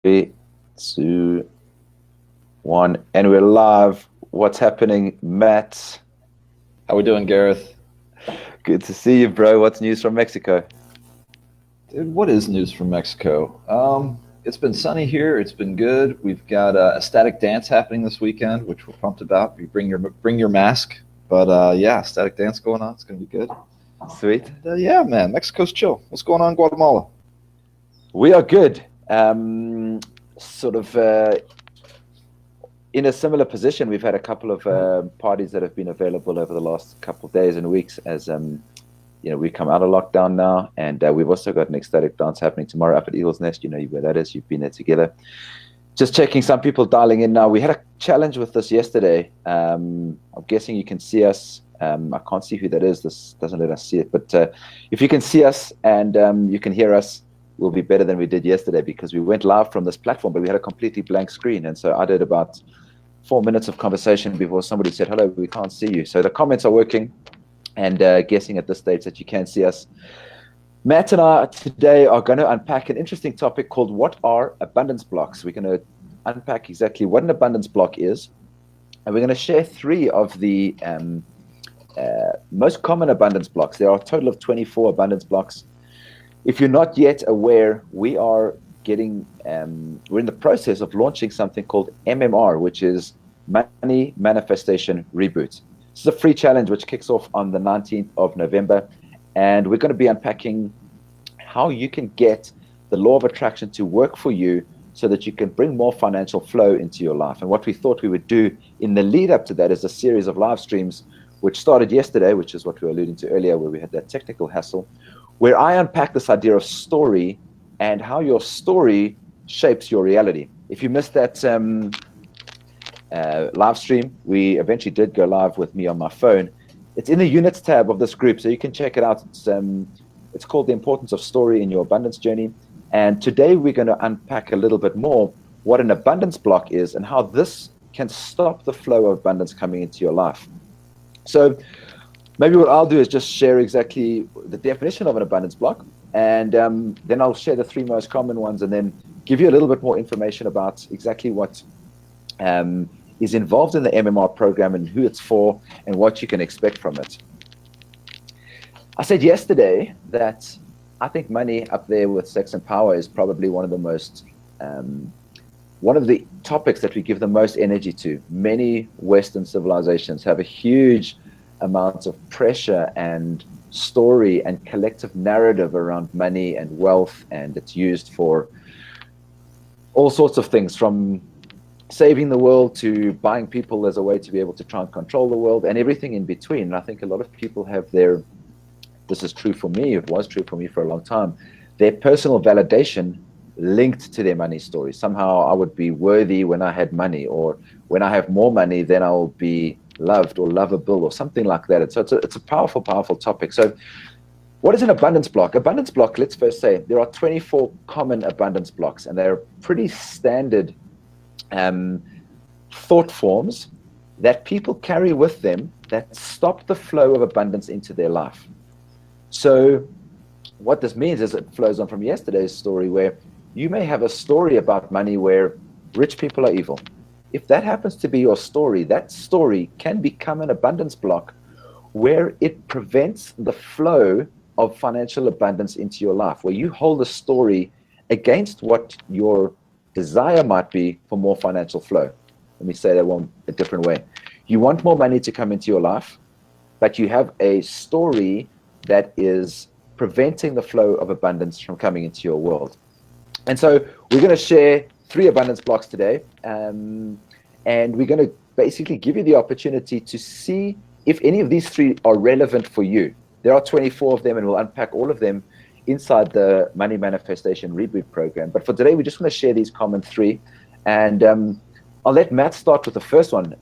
Three, two, one, and we're live. What's happening, Matt? How we doing, Gareth? Good to see you, bro. What's news from Mexico? Dude, what is news from Mexico? It's been sunny here. It's been good. We've got a static dance happening this weekend, which we're pumped about. You bring your mask, but yeah, static dance going on. It's gonna be good. Sweet. Yeah, man, Mexico's chill. What's going on in Guatemala? We are good. Sort of in a similar position. We've had a couple of parties that have been available over the last couple of days and weeks as we come out of lockdown now, and we've also got an ecstatic dance happening tomorrow up at Eagle's Nest. You know where that is. You've been there together. Just checking some people dialing in now. We had a challenge with this yesterday. I'm guessing you can see us. I can't see who that is. This doesn't let us see it. But if you can see us and you can hear us, we'll be better than we did yesterday because we went live from this platform, but we had a completely blank screen. And so I did about 4 minutes of conversation before somebody said, hello, we can't see you. So the comments are working, and guessing at this stage that you can see us. Matt and I today are going to unpack an interesting topic called what are abundance blocks. We're going to unpack exactly what an abundance block is, and we're going to share three of the most common abundance blocks. There are a total of 24 abundance blocks. If you're not yet aware, we're in the process of launching something called MMR, which is Money Manifestation Reboot. This is a free challenge which kicks off on the 19th of November. And we're going to be unpacking how you can get the law of attraction to work for you so that you can bring more financial flow into your life. And what we thought we would do in the lead up to that is a series of live streams, which started yesterday, which is what we were alluding to earlier, where we had that technical hassle, where I unpack this idea of story and how your story shapes your reality. If you missed that live stream, we eventually did go live with me on my phone. It's in the units tab of this group, so you can check it out. It's called The Importance of Story in Your Abundance Journey. And today we're going to unpack a little bit more what an abundance block is and how this can stop the flow of abundance coming into your life. So maybe what I'll do is just share exactly the definition of an abundance block, and then I'll share the three most common ones and then give you a little bit more information about exactly what is involved in the MMR program and who it's for and what you can expect from it. I said yesterday that I think money up there with sex and power is probably one of the topics that we give the most energy to. Many Western civilizations have a huge amount of pressure and story and collective narrative around money and wealth, and it's used for all sorts of things, from saving the world to buying people as a way to be able to try and control the world and everything in between. And I think a lot of people have this is true for me, it was true for me for a long time, their personal validation linked to their money story. Somehow I would be worthy when I had money, or when I have more money, then I'll be loved or lovable or something like that. So it's a powerful, powerful topic. So what is an abundance block? Abundance block, let's first say there are 24 common abundance blocks, and they're pretty standard thought forms that people carry with them that stop the flow of abundance into their life. So what this means is it flows on from yesterday's story, where you may have a story about money where rich people are evil. If that happens to be your story, that story can become an abundance block where it prevents the flow of financial abundance into your life, where you hold a story against what your desire might be for more financial flow. Let me say that one a different way. You want more money to come into your life, but you have a story that is preventing the flow of abundance from coming into your world. And so we're going to share three abundance blocks today, and we're going to basically give you the opportunity to see if any of these three are relevant for you. There are 24 of them, and we'll unpack all of them inside the Money Manifestation Reboot program. But for today, we just want to share these common three. And I'll let Matt start with the first one.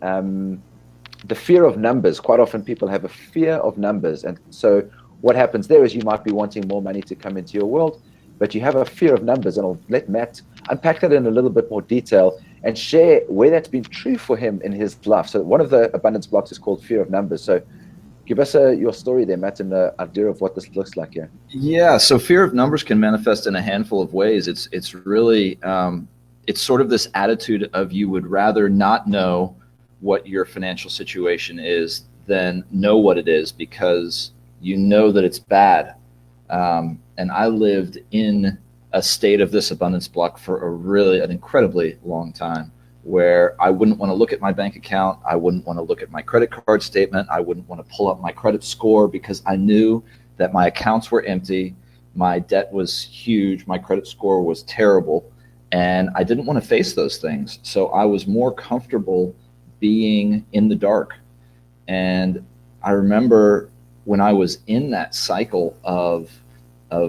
The fear of numbers. Quite often people have a fear of numbers. And so what happens there is you might be wanting more money to come into your world, but you have a fear of numbers. And I'll let Matt unpack that in a little bit more detail and share where that's been true for him in his life. So one of the abundance blocks is called fear of numbers. So give us your story there, Matt, and an idea of what this looks like here. Yeah, so fear of numbers can manifest in a handful of ways. It's really it's sort of this attitude of you would rather not know what your financial situation is than know what it is, because you know that it's bad. And I lived in a state of this abundance block for an incredibly long time, where I wouldn't want to look at my bank account. I wouldn't want to look at my credit card statement. I wouldn't want to pull up my credit score, because I knew that my accounts were empty. My debt was huge. My credit score was terrible. And I didn't want to face those things. So I was more comfortable being in the dark. And I remember when I was in that cycle of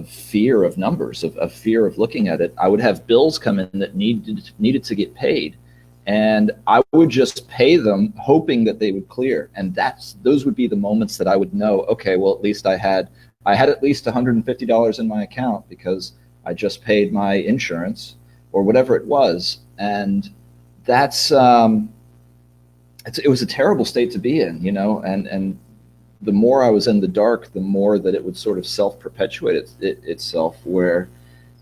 fear of numbers, of fear of looking at it, I would have bills come in that needed to get paid. And I would just pay them hoping that they would clear. And those would be the moments that I would know, okay, well, at least I had at least $150 in my account because I just paid my insurance or whatever it was. And that's, it was a terrible state to be in, and the more I was in the dark, the more that it would sort of self-perpetuate itself, where,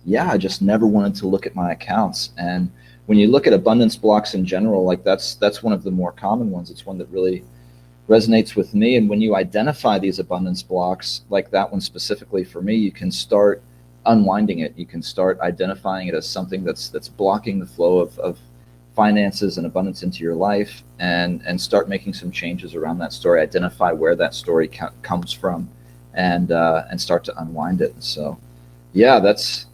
yeah, I just never wanted to look at my accounts. And when you look at abundance blocks in general, like that's one of the more common ones. It's one that really resonates with me. And when you identify these abundance blocks, like that one specifically for me, you can start unwinding it. You can start identifying it as something that's blocking the flow of finances and abundance into your life, and start making some changes around that story. Identify where that story comes from, and start to unwind it. And so, yeah, that's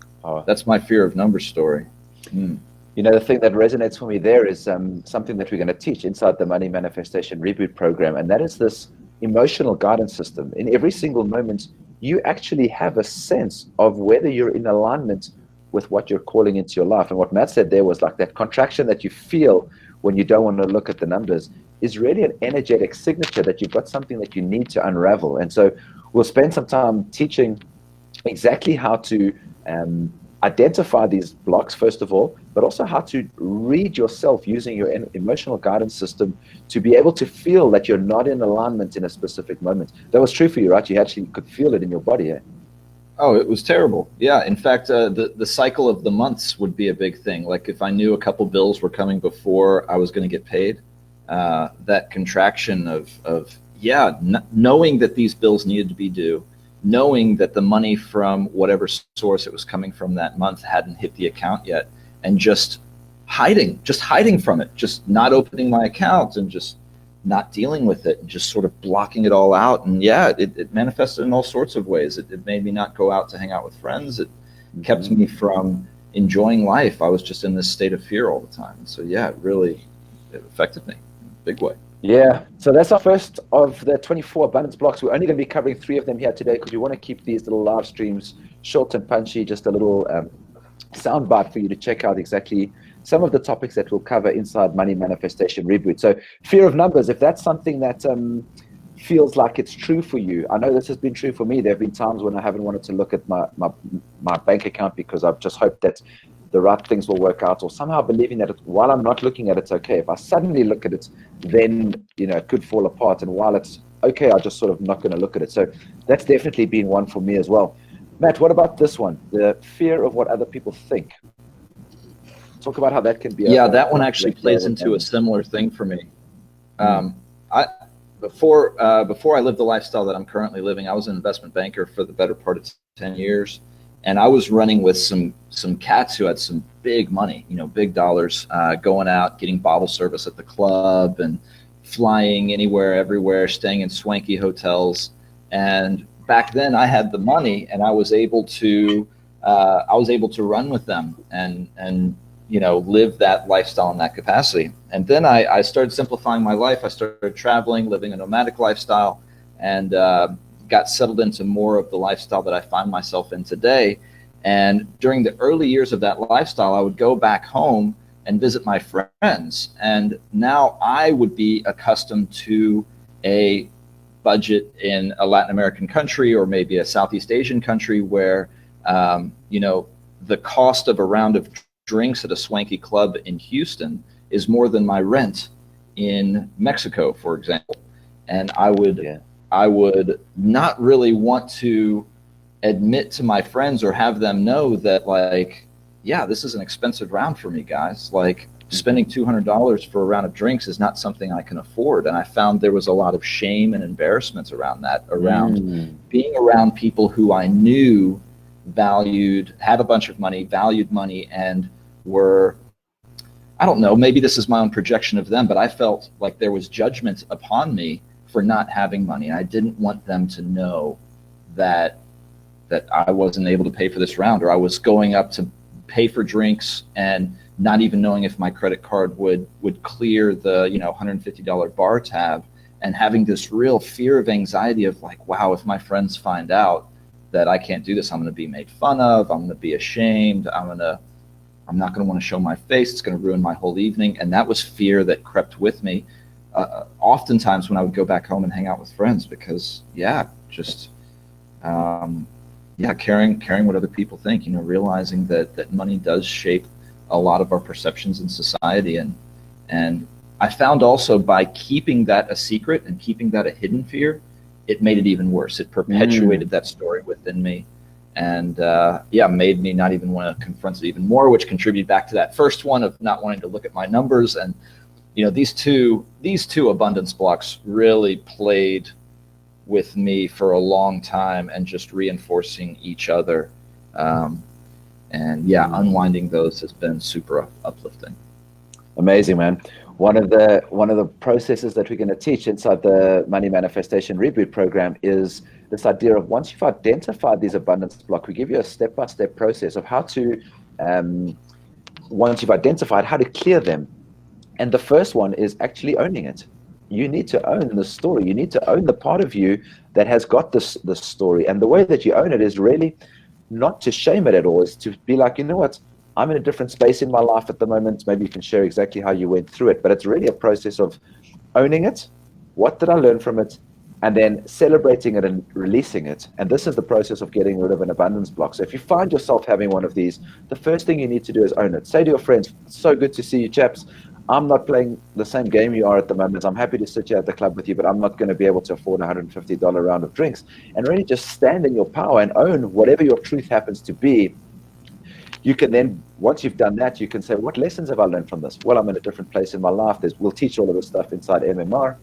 my fear of numbers story. The thing that resonates for me there is something that we're going to teach inside the Money Manifestation Reboot program, and that is this emotional guidance system. In every single moment, you actually have a sense of whether you're in alignment with what you're calling into your life. And what Matt said there was like that contraction that you feel when you don't want to look at the numbers is really an energetic signature that you've got something that you need to unravel. And so we'll spend some time teaching exactly how to identify these blocks, first of all, but also how to read yourself using your emotional guidance system to be able to feel that you're not in alignment in a specific moment. That was true for you, right? You actually could feel it in your body, eh? Oh, it was terrible. Yeah. In fact, the cycle of the months would be a big thing. Like if I knew a couple bills were coming before I was going to get paid, that contraction of knowing that these bills needed to be due, knowing that the money from whatever source it was coming from that month hadn't hit the account yet, and just hiding from it, just not opening my account and just not dealing with it, and just sort of blocking it all out. And yeah, it manifested in all sorts of ways. It made me not go out to hang out with friends. It kept me from enjoying life. I was just in this state of fear all the time. And so yeah, it affected me in a big way. Yeah, so that's our first of the 24 abundance blocks. We're only going to be covering 3 of them here today because we want to keep these little live streams short and punchy, just a little soundbite for you to check out exactly some of the topics that we'll cover inside Money Manifestation Reboot. So fear of numbers, if that's something that feels like it's true for you, I know this has been true for me. There have been times when I haven't wanted to look at my bank account because I've just hoped that the right things will work out, or somehow believing that while I'm not looking at it, it's okay. If I suddenly look at it, then it could fall apart. And while it's okay, I'm just sort of not going to look at it. So that's definitely been one for me as well. Matt, what about this one? The fear of what other people think. Talk about how that can be. That one actually plays into a similar thing for me. Before I lived the lifestyle that I'm currently living, I was an investment banker for the better part of 10 years. And I was running with some cats who had some big money, big dollars, going out, getting bottle service at the club and flying anywhere, everywhere, staying in swanky hotels. And back then I had the money, and I was able to run with them and live that lifestyle in that capacity. And then I started simplifying my life. I started traveling, living a nomadic lifestyle, and got settled into more of the lifestyle that I find myself in today. And during the early years of that lifestyle, I would go back home and visit my friends. And now I would be accustomed to a budget in a Latin American country or maybe a Southeast Asian country where, the cost of a round of drinks at a swanky club in Houston is more than my rent in Mexico, for example. And I would not really want to admit to my friends or have them know that, like, yeah, this is an expensive round for me, guys. Like, spending $200 for a round of drinks is not something I can afford. And I found there was a lot of shame and embarrassment around that, around being around people who I knew valued, had a bunch of money, valued money, and were, I don't know, maybe this is my own projection of them, but I felt like there was judgment upon me for not having money. I didn't want them to know that I wasn't able to pay for this round, or I was going up to pay for drinks and not even knowing if my credit card would clear the $150 bar tab, and having this real fear of anxiety of like, wow, if my friends find out that I can't do this, I'm going to be made fun of, I'm going to be ashamed, I'm not going to want to show my face, it's going to ruin my whole evening. And that was fear that crept with me oftentimes when I would go back home and hang out with friends, because caring what other people think, realizing that money does shape a lot of our perceptions in society. And I found also by keeping that a secret and keeping that a hidden fear, it made it even worse. It perpetuated that story within me, and made me not even want to confront it even more, which contributed back to that first one of not wanting to look at my numbers. And these two abundance blocks really played with me for a long time, and just reinforcing each other. Unwinding those has been super uplifting. Amazing, man. One of the processes that we're going to teach inside the Money Manifestation Reboot program is this idea of, once you've identified these abundance blocks, we give you a step-by-step process of how to, once you've identified, how to clear them. And the first one is actually owning it. You need to own the story. You need to own the part of you that has got this story. And the way that you own it is really not to shame it at all, is to be like, you know what, I'm in a different space in my life at the moment. Maybe you can share exactly how you went through it. But it's really a process of owning it. What did I learn from it? And then celebrating it and releasing it. And this is the process of getting rid of an abundance block. So if you find yourself having one of these, the first thing you need to do is own it. Say to your friends, so good to see you, chaps. I'm not playing the same game you are at the moment. I'm happy to sit here at the club with you, but I'm not going to be able to afford a $150 round of drinks. And really just stand in your power and own whatever your truth happens to be. You can then, once you've done that, you can say, what lessons have I learned from this? Well, I'm in a different place in my life. We'll teach all of this stuff inside MMR.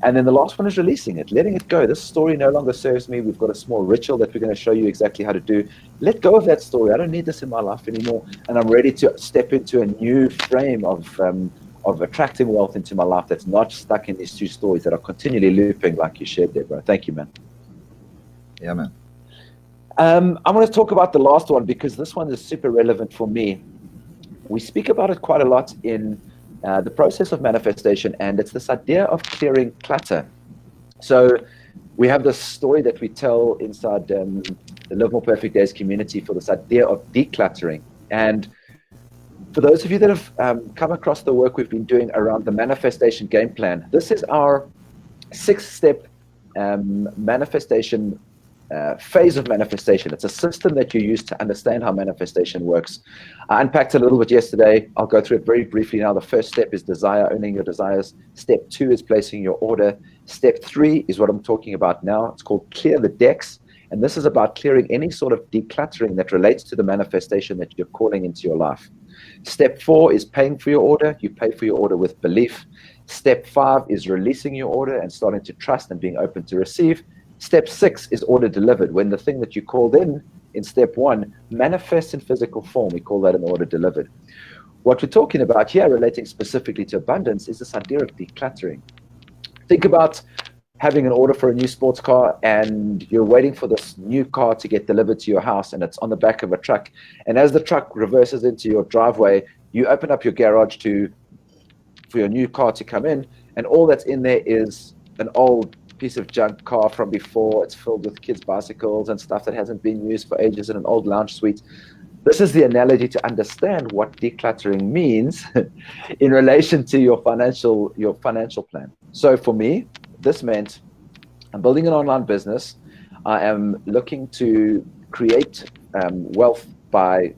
And then the last one is releasing it, letting it go. This story no longer serves me. We've got a small ritual that we're going to show you exactly how to do. Let go of that story. I don't need this in my life anymore. And I'm ready to step into a new frame of attracting wealth into my life that's not stuck in these two stories that are continually looping, like you shared there, bro. Thank you, man. Yeah, man. I want to talk about the last one, because this one is super relevant for me. We speak about it quite a lot in the process of manifestation, and it's this idea of clearing clutter. So we have this story that we tell inside the Live More Perfect Days community for this idea of decluttering. And for those of you that have come across the work we've been doing around the manifestation game plan, this is our 6-step manifestation phase of manifestation. It's a system that you use to understand how manifestation works. I unpacked a little bit yesterday. I'll go through it very briefly now. The first step is desire, owning your desires. Step 2 is placing your order. Step 3 is what I'm talking about now. It's called clear the decks. And this is about clearing any sort of decluttering that relates to the manifestation that you're calling into your life. Step 4 is paying for your order. You pay for your order with belief. Step 5 is releasing your order and starting to trust and being open to receive. Step 6 is order delivered. When the thing that you called in step 1 manifests in physical form, we call that an order delivered. What we're talking about here, relating specifically to abundance, is this idea of decluttering. Think about having an order for a new sports car, and you're waiting for this new car to get delivered to your house, and it's on the back of a truck. And as the truck reverses into your driveway, you open up your garage for your new car to come in, and all that's in there is an old piece of junk car from before. It's filled with kids' bicycles and stuff that hasn't been used for ages in an old lounge suite. This is the analogy to understand what decluttering means in relation to your financial plan. So for me, this meant I'm building an online business. I am looking to create wealth by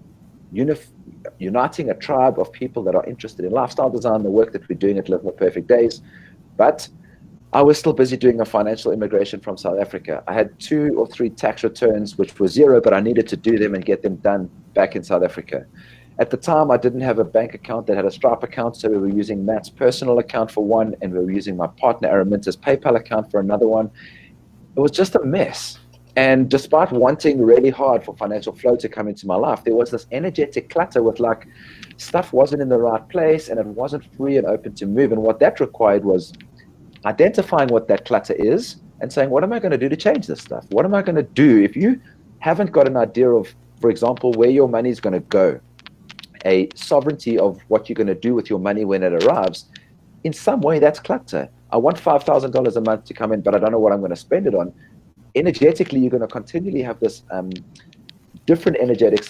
uniting a tribe of people that are interested in lifestyle design, the work that we're doing at Live More Perfect Days. But I was still busy doing a financial immigration from South Africa. I had 2 or 3 tax returns, which were 0, but I needed to do them and get them done back in South Africa. At the time, I didn't have a bank account that had a Stripe account, so we were using Matt's personal account for one, and we were using my partner Araminta's PayPal account for another one. It was just a mess. And despite wanting really hard for financial flow to come into my life, there was this energetic clutter with like stuff wasn't in the right place and it wasn't free and open to move. And what that required was identifying what that clutter is and saying, what am I going to do to change this stuff? What am I going to do? If you haven't got an idea of, for example, where your money is going to go, a sovereignty of what you're going to do with your money when it arrives, in some way that's clutter. I want $5,000 a month to come in, but I don't know what I'm going to spend it on. Energetically, you're going to continually have this different energetic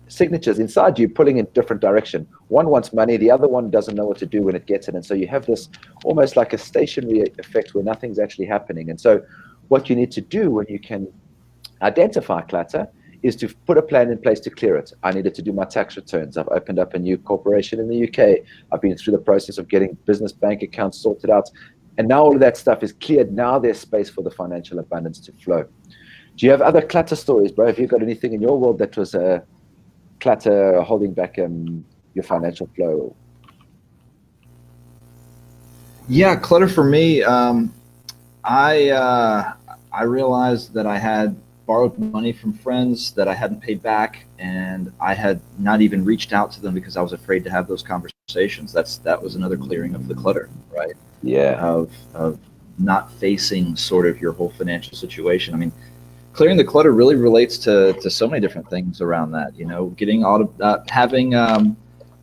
signatures inside you pulling in different direction. One wants money, the other one doesn't know what to do when it gets it. And so you have this almost like a stationary effect where nothing's actually happening. And so what you need to do when you can identify clutter is to put a plan in place to clear it. I needed to do my tax returns. I've opened up a new corporation in the UK. I've been through the process of getting business bank accounts sorted out. And now all of that stuff is cleared. Now there's space for the financial abundance to flow. Do you have other clutter stories, bro? Have you got anything in your world that was a clutter holding back your financial flow? Yeah, clutter for me. I realized that I had borrowed money from friends that I hadn't paid back, and I had not even reached out to them because I was afraid to have those conversations. That was another clearing of the clutter, right? Yeah. Of not facing sort of your whole financial situation. I mean, clearing the clutter really relates to so many different things around that. You know, getting having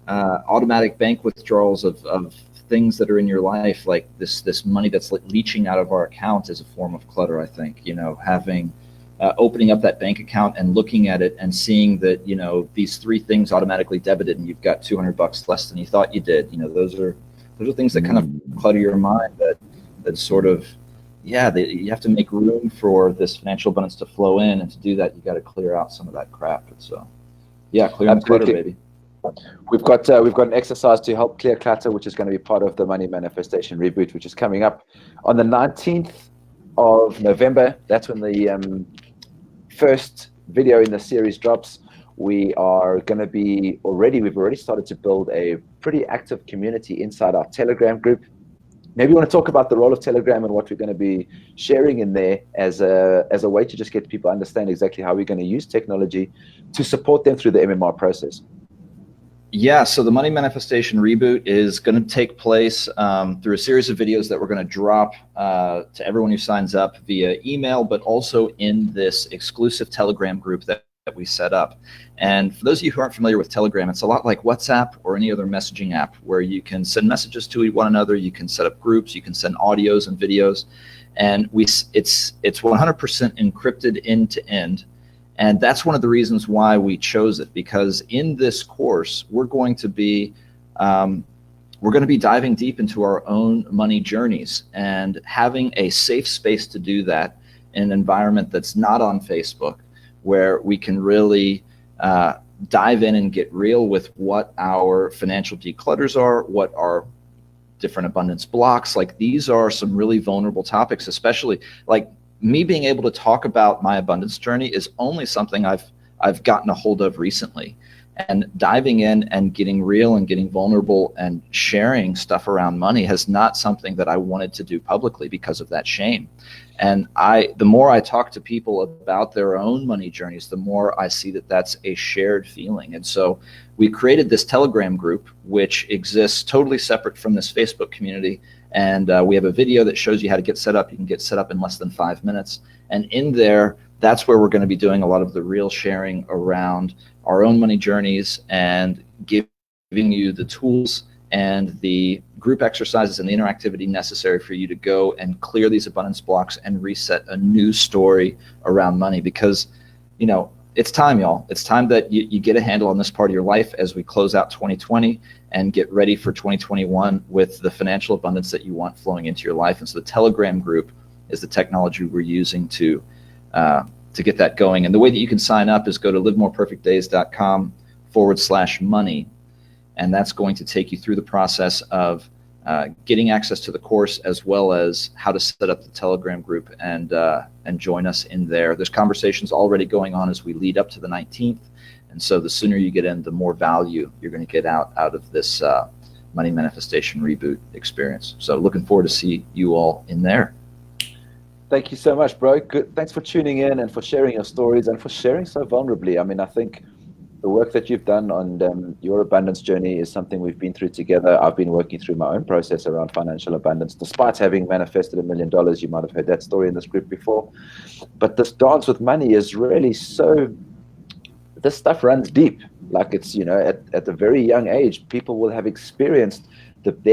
automatic bank withdrawals of things that are in your life, like this money that's leaching out of our account, is a form of clutter. I think, you know, having opening up that bank account and looking at it and seeing that, you know, these three things automatically debited and you've got $200 less than you thought you did. You know, those are things that kind of clutter your mind. That sort of, yeah, you have to make room for this financial abundance to flow in, and to do that, you got to clear out some of that crap. And so, yeah, clearing the clutter, baby. We've got an exercise to help clear clutter, which is going to be part of the Money Manifestation Reboot, which is coming up on the 19th of November. That's when the first video in the series drops. We are going to be we've already started to build a pretty active community inside our Telegram group. Maybe you want to talk about the role of Telegram and what we're going to be sharing in there as a way to just get people to understand exactly how we're going to use technology to support them through the MMR process. Yeah, so the Money Manifestation Reboot is going to take place through a series of videos that we're going to drop to everyone who signs up via email, but also in this exclusive Telegram group that we set up. And for those of you who aren't familiar with Telegram, it's a lot like WhatsApp or any other messaging app, where you can send messages to one another, you can set up groups, you can send audios and videos, and it's 100% encrypted end to end. And that's one of the reasons why we chose it, because in this course we're going to be diving deep into our own money journeys, and having a safe space to do that in an environment that's not on Facebook, where we can really dive in and get real with what our financial declutters are, what our different abundance blocks. Like, these are some really vulnerable topics, especially like me being able to talk about my abundance journey is only something I've gotten a hold of recently. And diving in and getting real and getting vulnerable and sharing stuff around money has not something that I wanted to do publicly because of that shame. And the more I talk to people about their own money journeys, the more I see that that's a shared feeling. And so we created this Telegram group, which exists totally separate from this Facebook community. And we have a video that shows you how to get set up. You can get set up in less than 5 minutes. And in there, that's where we're going to be doing a lot of the real sharing around our own money journeys, and giving you the tools and the group exercises and the interactivity necessary for you to go and clear these abundance blocks and reset a new story around money. Because, you know, it's time, y'all. It's time that you get a handle on this part of your life as we close out 2020 and get ready for 2021 with the financial abundance that you want flowing into your life. And so the Telegram group is the technology we're using to get that going. And the way that you can sign up is go to livemoreperfectdays.com/money. And that's going to take you through the process of getting access to the course, as well as how to set up the Telegram group and join us in there. There's conversations already going on as we lead up to the 19th. And so the sooner you get in, the more value you're going to get out of this money manifestation reboot experience. So looking forward to see you all in there. Thank you so much, bro. Good. Thanks for tuning in and for sharing your stories and for sharing so vulnerably. I mean, I think the work that you've done on your abundance journey is something we've been through together. I've been working through my own process around financial abundance, despite having manifested $1 million. You might have heard that story in the script before. But this dance with money is really this stuff runs deep. Like it's, at a very young age, people will have experienced their